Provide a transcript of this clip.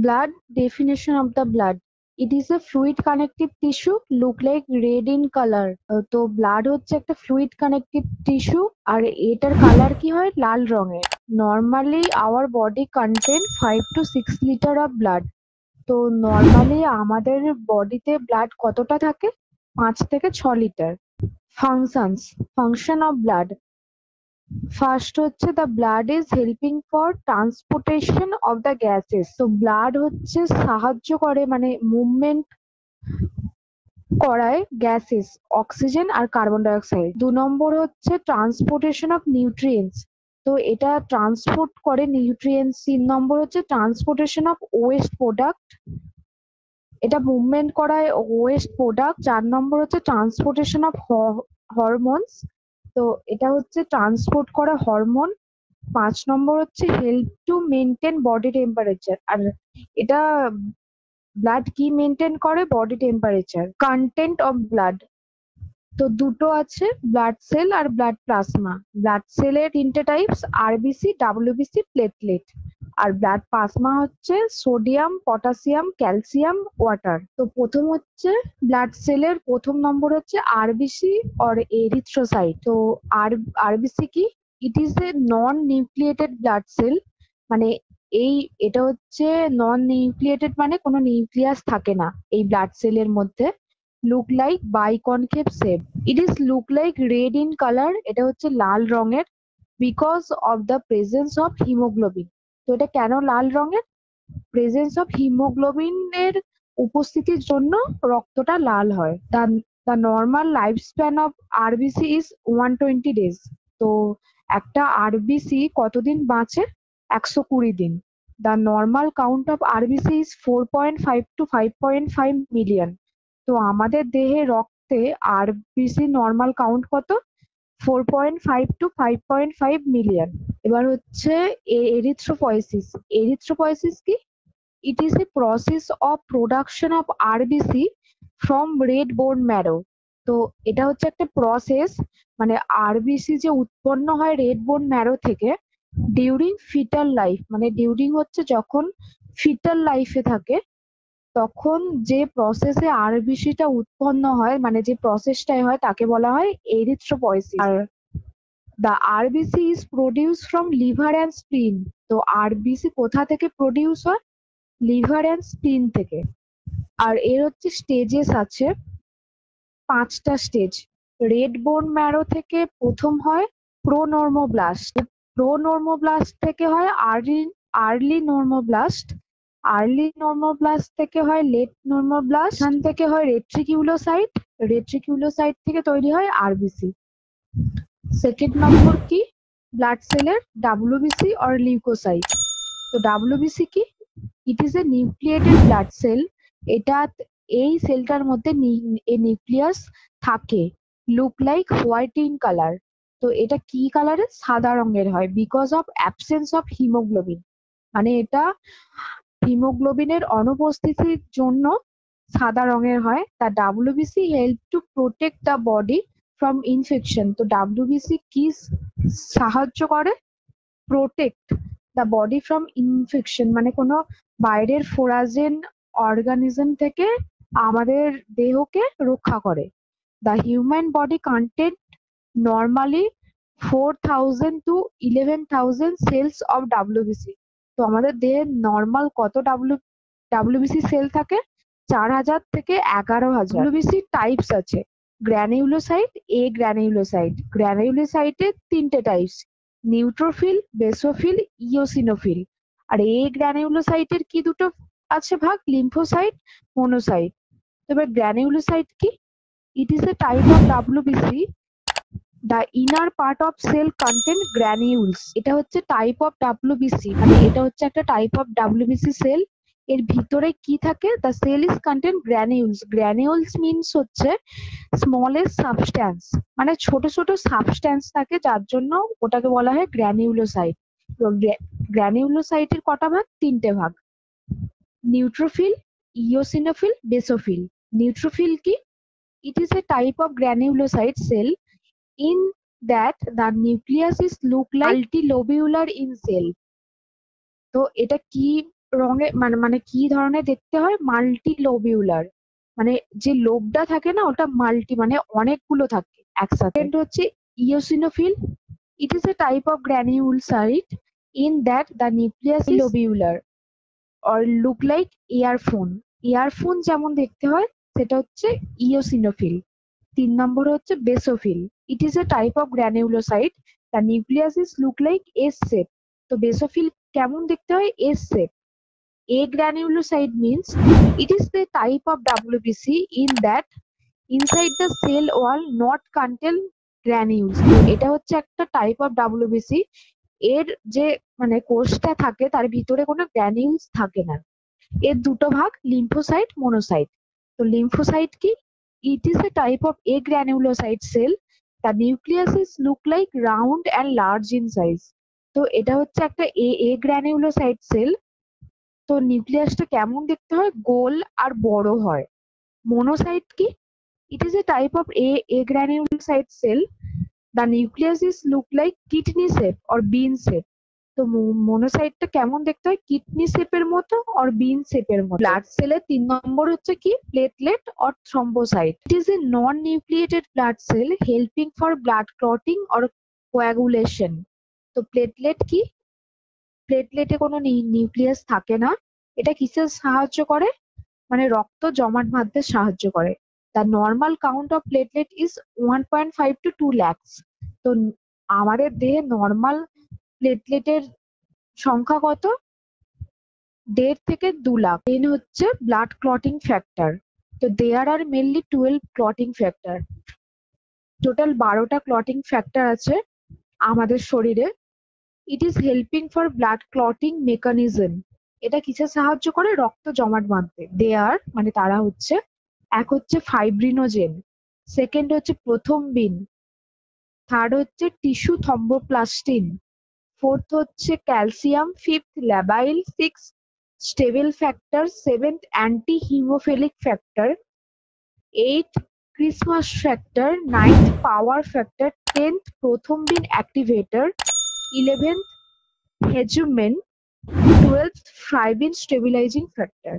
Blood, definition of the blood. It is a fluid connective tissue, look like red in color. তো blood হচ্ছে একটা fluid connective tissue আর এটার colour কি হয় লাল রঙের। Normally our body contain 5 to 6 litre of blood. তো normally আমাদের বডিতে ব্লাড কতটা থাকে? 5 থেকে 6 litre. Functions, function of blood. First হচ্ছে the blood is helping for transportation of the gases. তো ব্লাড হচ্ছে সাহায্য করে মানে মুভমেন্ট করায় গ্যাসেস, অক্সিজেন আর কার্বন ডাই অক্সাইড। 2 নম্বর হচ্ছে ট্রান্সপোর্টেশন অফ নিউট্রিয়েন্টস। তো এটা ট্রান্সপোর্ট করে নিউট্রিয়েন্টস। 3 নম্বর হচ্ছে ট্রান্সপোর্টেশন অফ ওয়েস্ট প্রোডাক্ট, এটা মুভমেন্ট করায় ওয়েস্ট প্রোডাক্ট। 4 নম্বর হচ্ছে ট্রান্সপোর্টেশন অফ হরমোনস, তো এটা হচ্ছে ট্রান্সপোর্ট করা হরমোন। 5 নম্বর হচ্ছে help to maintain body temperature, আর এটা ব্লাড কি মেনটেন করে? Body temperature. Content of blood, তো দুটো আছে, ব্লাড সেল আর ব্লাড প্লাজমা। ব্লাড সেলের 3টে টাইপস, আরবিসি, ডাব্লিউবিসি, প্লেটলেট। আর ব্লাড প্লাজমা হচ্ছে সোডিয়াম, পটাশিয়াম, ক্যালসিয়াম, ওয়াটার। তো প্রথম হচ্ছে ব্লাড সেলের প্রথম নম্বর হচ্ছে আরবিসি অর এরিথ্রোসাইট। তো আরবিসি কি? It is a non nucleated blood cell, মানে এটা হচ্ছে নন নিউক্লিয়েটেড মানে কোনো নিউক্লিয়াস থাকে না এই ব্লাড সেলের মধ্যে। Look like biconcave shape, it is look like red in colour, এটা হচ্ছে লাল রঙের। Because of the presence of haemoglobin. তো এটা কেন লাল রঙের? প্রেজেন্স অফ হিমোগ্লোবিন এর উপস্থিতির জন্য রক্তটা লাল হয়। The normal life span of RBC is 120 days। তো একটা আরবিসি কতদিন বাঁচে? 120 দিন। The normal count of RBC is 4.5 to 5.5 million. তো আমাদের দেহে রক্তে আরবিসি নর্মাল কাউন্ট কত? 4.5 to 5.5 মিলিয়ন। এবার হচ্ছে এরিথ্রোপয়েসিস। এরিথ্রোপয়েসিস কি? It is a process of production of RBC from red bone marrow। তো এটা হচ্ছে একটা প্রসেস, মানে আরবিসি যে উৎপন্ন হয় রেড বোন ম্যারো থেকে ডিউরিং ফিটাল লাইফ, মানে ডিউরিং হচ্ছে যখন ফিটাল লাইফে থাকে তখন যে প্রসেসে আরবিসিটা উৎপন্ন হয়, মানে যে প্রসেসটাই হয় তাকে বলা হয় erythropoiesis. Are the RBC is produce from liver and স্প্লিন। তো আরবিসি কোথা থেকে প্রডিউস হয়? লিভার অ্যান্ড স্প্লিন থেকে। আর এর হচ্ছে স্টেজেস আছে, 5টা স্টেজ। রেড বোন ম্যারো থেকে প্রথম হয় প্রোনর্মোব্লাস্ট, প্রোনর্মোব্লাস্ট থেকে হয় আর্লি নর্মোব্লাস্ট, আর্লি নর্মোব্লাস্ট থেকে হয় লেট নর্মোব্লাস্ট, এখান থেকে হয় রেট্রিকিউলোসাইট, রেট্রিকিউলোসাইট থেকে তৈরি হয় আরবিসি। সেকেন্ড নম্বর কি? ব্লাড সেলের ডাব্লিউবিসি অর লিউকোসাইট। তো ডাব্লিউবিসি কি? It is A nucleated blood sell. এটা এই সেলটার মধ্যে নিউক্লিয়াস থাকে, look like white in colour. তো এটা কি কালারের? সাদা রঙের হয়। Because of absence of haemoglobin, মানে এটা হিমোগ্লোবিনের অনুপস্থিতির জন্য সাদা রঙের হয়। তা WBC help to protect the body from infection. তো ডাব্লিউবিসি কি সাহায্য করে? Protect the body from infection, মানে কোনো বাইরের ফোরাজেন অর্গানিজম থেকে আমাদের দেহকে রক্ষা করে। The human body content normally 4,000 to 11,000 cells of WBC. তো আমাদের দেহে নর্মাল কত ডাব্লিউবিসি সেল থাকে? 4,000 থেকে 11,000। ডাব্লিউবিসি টাইপস আছে, গ্র্যানিউলোসাইট, এ গ্র্যানিউলোসাইট। গ্র্যানিউলোসাইটের 3টে টাইপস, নিউট্রোফিল, বেসোফিল, ইওসিনোফিল। আর এই গ্র্যানিউলোসাইটের কি দুটো আছে ভাগ? Lymphocyte, monocyte. এবার গ্র্যানিউলোসাইট কি? It is a type of WBC. The inner part of cell content granules. এটা হচ্ছে টাইপ অফ ডাব্লিউবিসি, মানে এটা হচ্ছে একটা টাইপ অফ ডাব্লিউবিসি সেল। এর ভিতরে কি থাকে? The cell is content granules. Granules means হচ্ছে স্মলেস্ট সাবস্ট্যান্স, মানে ছোট ছোট সাবস্ট্যান্স থাকে যার জন্য ওটাকে বলা হয় গ্র্যানিউলোসাইট। তো গ্র্যানিউলোসাইটের কটা ভাগ? 3টে ভাগ, নিউট্রোফিল, ইওসিনোফিল, বেসোফিল। নিউট্রোফিল কি? It is a type of granulocyte cell in that the nucleus is look like multilobular in cell। তো এটা কি রঙে মানে মানে কি ধরনের দেখতে হয়? মাল্টি লোবিউলার, মানে যে লোবটা থাকে না ওটা মাল্টি মানে অনেকগুলো থাকে একসাথে। Second হচ্ছে eosinophil. It is a type of granulocyte in that the nucleus is lobular or look like earphone. Earphone যেমন দেখতে হয় সেটা হচ্ছে ইওসিনোফিল। 3 নম্বর হচ্ছে basophil. It is a type of granulocyte, the nucleus is look like S shape. তো basophil কেমন দেখতে হয়? S shape. A granulocyte means it is the type of WBC in that inside the cell wall not contain granules. তো এটা হচ্ছে একটা type of WBC, এর যে মানে কোষটা থাকে তার ভিতরে কোনো গ্র্যানিউলস থাকে না। এর দুটো ভাগ, লিম্ফোসাইট, মোনোসাইট। তো লিম্ফোসাইট কি? It is a type of a granulocyte cell, the nucleus is look like round and large in size. তো এটা হচ্ছে একটা এ গ্র্যানুলোসাইট সেল। তো নিউক্লিয়াসটা কেমন দেখতে হয়? গোল আর বড় হয়। মোনোসাইট কি? It is a type of a granulocyte cell, the nucleus is look like kidney shape or bean shape. তো মোনোসাইটটা কেমন দেখতে হয়? কিডনি শেপের মতো অর বিন শেপের মতো। ব্লাড সেলের 3 নম্বর হচ্ছে কি? Platelet or thrombocyte. It is a non nucleated blood sell helping for blood clotting or coagulation. তো প্লেটলেট কি? প্লেটলেটে কোনো নিউক্লিয়াস থাকে না। এটা কিসে সাহায্য করে? মানে রক্ত জমাট বাঁধতে সাহায্য করে। The normal count of platelet is 1.5 to 2 lakhs। তো আমাদের দেহে নর্মাল প্লেটলেটের সংখ্যা কত? 1.5 থেকে 2 লাখ। দেন হচ্ছে ব্লাড ক্লটিং ফ্যাক্টর। তো there are mainly 12 clotting factor. Total 12টা ক্লটিং ফ্যাক্টর আছে আমাদের শরীরে। It is helping for blood clotting mechanism. এটা কিসে সাহায্য করে? রক্ত জমাট বাঁধতে। দেয়ার মানে তারা হচ্ছে, এক হচ্ছে ফাইব্রিনোজেন, সেকেন্ড হচ্ছে প্রথমবিন, থার্ড হচ্ছে টিস্যু থ্রম্বোপ্লাস্টিন, ফোর্থ হচ্ছে calcium, fifth labile, six stable factor, seventh anti haemophilic factor, eight Christmas factor, ninth power factor, tenth prothrombin activator, 11th Hageman, 12th fibrin stabilising factor.